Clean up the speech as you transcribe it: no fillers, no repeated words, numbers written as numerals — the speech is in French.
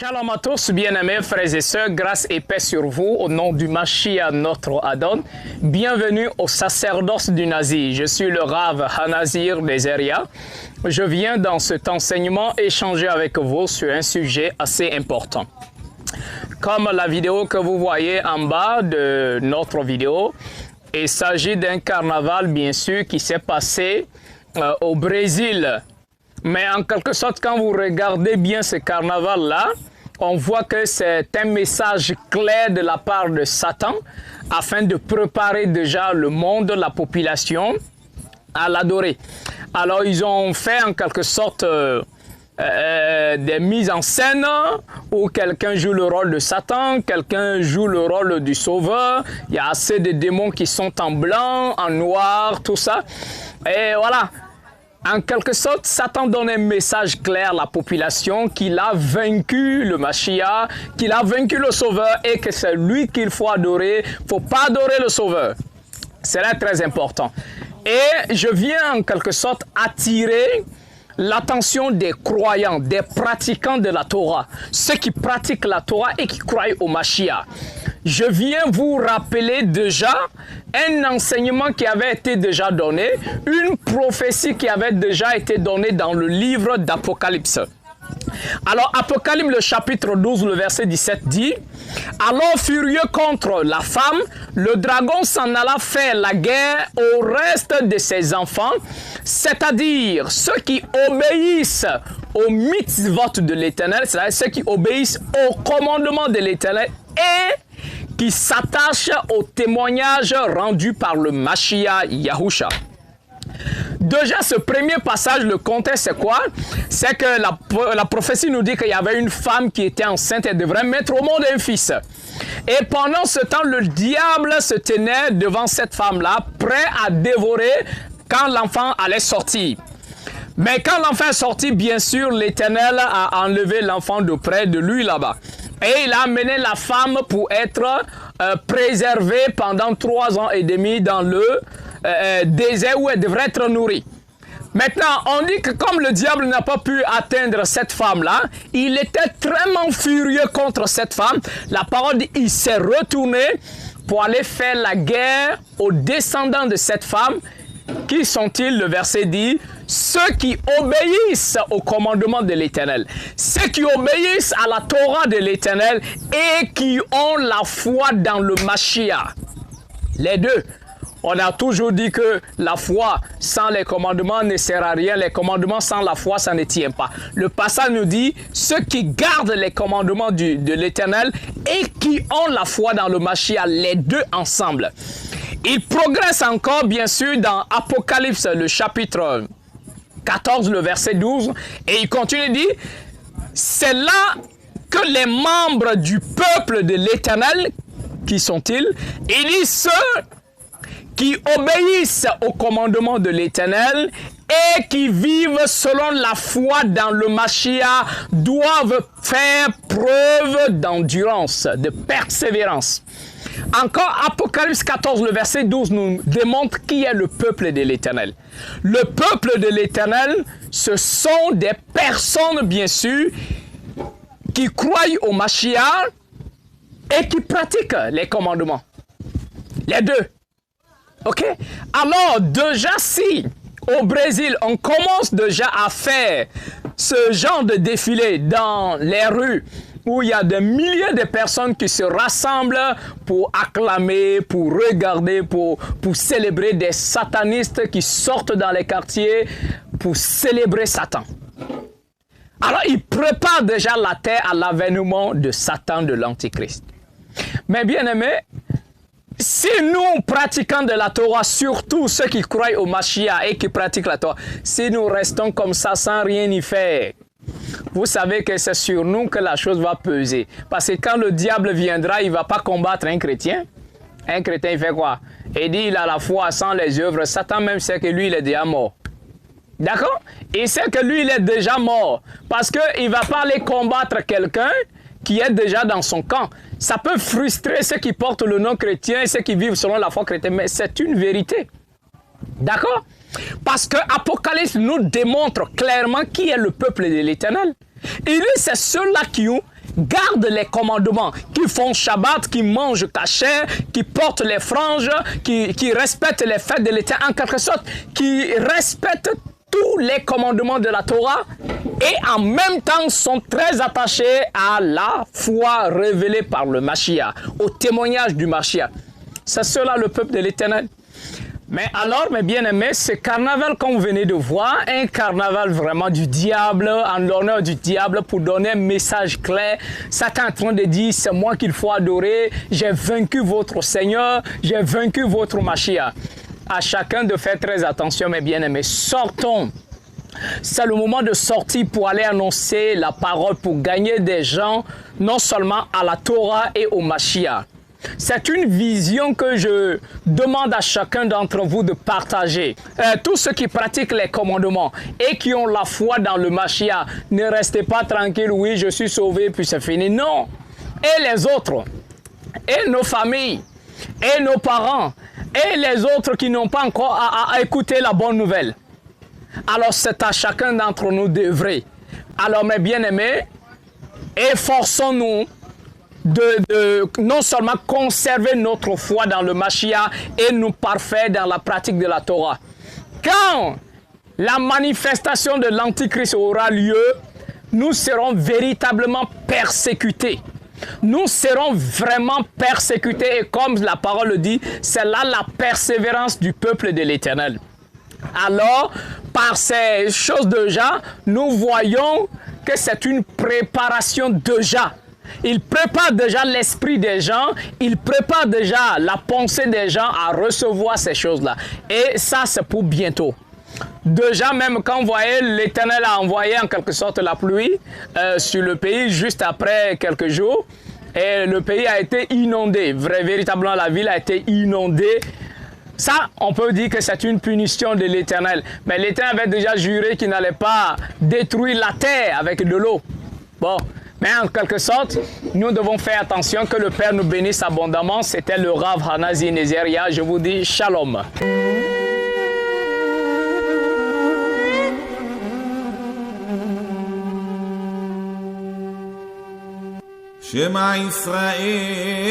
Shalom à tous, bien-aimés frères et sœurs, grâce et paix sur vous, au nom du Mashiach, notre Adon. Bienvenue au sacerdoce du Nazi. Je suis le Rav Hanazir Dezeria. Je viens dans cet enseignement échanger avec vous sur un sujet assez important. Comme la vidéo que vous voyez en bas de notre vidéo, il s'agit d'un carnaval, bien sûr, qui s'est passé au Brésil. Mais en quelque sorte, quand vous regardez bien ce carnaval-là, on voit que c'est un message clair de la part de Satan afin de préparer déjà le monde, la population à l'adorer. Alors, ils ont fait en quelque sorte des mises en scène où quelqu'un joue le rôle de Satan, quelqu'un joue le rôle du sauveur. Il y a assez de démons qui sont en blanc, en noir, tout ça. Et voilà. En quelque sorte, Satan donne un message clair à la population qu'il a vaincu le Mashiach, qu'il a vaincu le Sauveur et que c'est lui qu'il faut adorer. Il ne faut pas adorer le Sauveur. C'est là très important. Et je viens en quelque sorte attirer l'attention des croyants, des pratiquants de la Torah, ceux qui pratiquent la Torah et qui croient au Mashiach. Je viens vous rappeler déjà un enseignement qui avait été déjà donné, une prophétie qui avait déjà été donnée dans le livre d'Apocalypse. Alors, Apocalypse, le chapitre 12, le verset 17 dit « Alors, furieux contre la femme, le dragon s'en alla faire la guerre au reste de ses enfants, c'est-à-dire ceux qui obéissent aux mitzvot de l'Éternel, c'est-à-dire ceux qui obéissent au commandement de l'Éternel et qui s'attachent au témoignage rendu par le Mashiach Yahusha. » Déjà, ce premier passage, le contexte, c'est quoi? C'est que la prophétie nous dit qu'il y avait une femme qui était enceinte et devrait mettre au monde un fils. Et pendant ce temps, le diable se tenait devant cette femme-là, prêt à dévorer quand l'enfant allait sortir. Mais quand l'enfant est sorti, bien sûr, l'Éternel a enlevé l'enfant de près de lui là-bas. Et il a amené la femme pour être préservée pendant 3 ans et demi dans le désert où elle devrait être nourrie. Maintenant, on dit que comme le diable n'a pas pu atteindre cette femme-là, il était très furieux contre cette femme. La parole dit qu'il s'est retourné pour aller faire la guerre aux descendants de cette femme. Qui sont-ils? Le verset dit « Ceux qui obéissent au commandement de l'Éternel, ceux qui obéissent à la Torah de l'Éternel et qui ont la foi dans le Mashiach. » Les deux. On a toujours dit que la foi sans les commandements ne sert à rien. Les commandements sans la foi, ça ne tient pas. Le passage nous dit ceux qui gardent les commandements de l'Éternel et qui ont la foi dans le Mashiach, les deux ensemble. Il progresse encore, bien sûr, dans Apocalypse, le chapitre 14, le verset 12. Et il continue de dire, c'est là que les membres du peuple de l'Éternel, qui sont-ils? Il dit ceux qui obéissent au commandement de l'Éternel et qui vivent selon la foi dans le Mashiach doivent faire preuve d'endurance, de persévérance. Encore, Apocalypse 14, le verset 12 nous démontre qui est le peuple de l'Éternel. Le peuple de l'Éternel, ce sont des personnes, bien sûr, qui croient au Mashiach et qui pratiquent les commandements. Les deux. OK? Alors, déjà, si au Brésil, on commence déjà à faire ce genre de défilé dans les rues, où il y a des milliers de personnes qui se rassemblent pour acclamer, pour regarder, pour célébrer des satanistes qui sortent dans les quartiers pour célébrer Satan. Alors, ils préparent déjà la terre à l'avènement de Satan, de l'Antichrist. Mais bien aimés, si nous, pratiquants de la Torah, surtout ceux qui croient au Mashiach et qui pratiquent la Torah, si nous restons comme ça sans rien y faire, vous savez que c'est sur nous que la chose va peser. Parce que quand le diable viendra, il ne va pas combattre un chrétien. Un chrétien, il fait quoi? Il dit il a la foi sans les œuvres. Satan même sait que lui, il est déjà mort. D'accord? Il sait que lui, il est déjà mort. Parce qu'il ne va pas aller combattre quelqu'un qui est déjà dans son camp. Ça peut frustrer ceux qui portent le nom chrétien et ceux qui vivent selon la foi chrétienne. Mais c'est une vérité. D'accord? Parce que Apocalypse nous démontre clairement qui est le peuple de l'Éternel. Il dit c'est ceux-là qui ont gardent les commandements, qui font Shabbat, qui mangent kasher, qui portent les franges, qui respectent les fêtes de l'Éternel, en quelque sorte, qui respectent tous les commandements de la Torah et en même temps sont très attachés à la foi révélée par le Mashiach, au témoignage du Mashiach. C'est cela le peuple de l'Éternel. Mais alors, mes bien-aimés, ce carnaval qu'on venait de voir, un carnaval vraiment du diable, en l'honneur du diable, pour donner un message clair. Satan est en train de dire, c'est moi qu'il faut adorer, j'ai vaincu votre Seigneur, j'ai vaincu votre Mashiach. À chacun de faire très attention, mes bien-aimés. Sortons. C'est le moment de sortir pour aller annoncer la parole, pour gagner des gens, non seulement à la Torah et au Mashiach. C'est une vision que je demande à chacun d'entre vous de partager. Tous ceux qui pratiquent les commandements et qui ont la foi dans le Mashiach, ne restez pas tranquilles, oui, je suis sauvé, puis c'est fini. Non. Et les autres, et nos familles, et nos parents, et les autres qui n'ont pas encore à écouter la bonne nouvelle. Alors c'est à chacun d'entre nous d'œuvrer. Alors mes bien-aimés, efforçons-nous de non seulement conserver notre foi dans le Mashiach et nous parfaire dans la pratique de la Torah. Quand la manifestation de l'Antichrist aura lieu, nous serons véritablement persécutés. Nous serons vraiment persécutés et comme la parole le dit, c'est là la persévérance du peuple de l'Éternel. Alors, par ces choses déjà, nous voyons que c'est une préparation déjà. Il prépare déjà l'esprit des gens, il prépare déjà la pensée des gens à recevoir ces choses-là. Et ça, c'est pour bientôt. Déjà, même quand vous voyez, l'Éternel a envoyé en quelque sorte la pluie sur le pays juste après quelques jours. Et le pays a été inondé. Véritablement, la ville a été inondée. Ça, on peut dire que c'est une punition de l'Éternel. Mais l'Éternel avait déjà juré qu'il n'allait pas détruire la terre avec de l'eau. Bon, mais en quelque sorte, nous devons faire attention que le Père nous bénisse abondamment. C'était le Rav Hanazi Nezeria. Je vous dis shalom. Shema Israël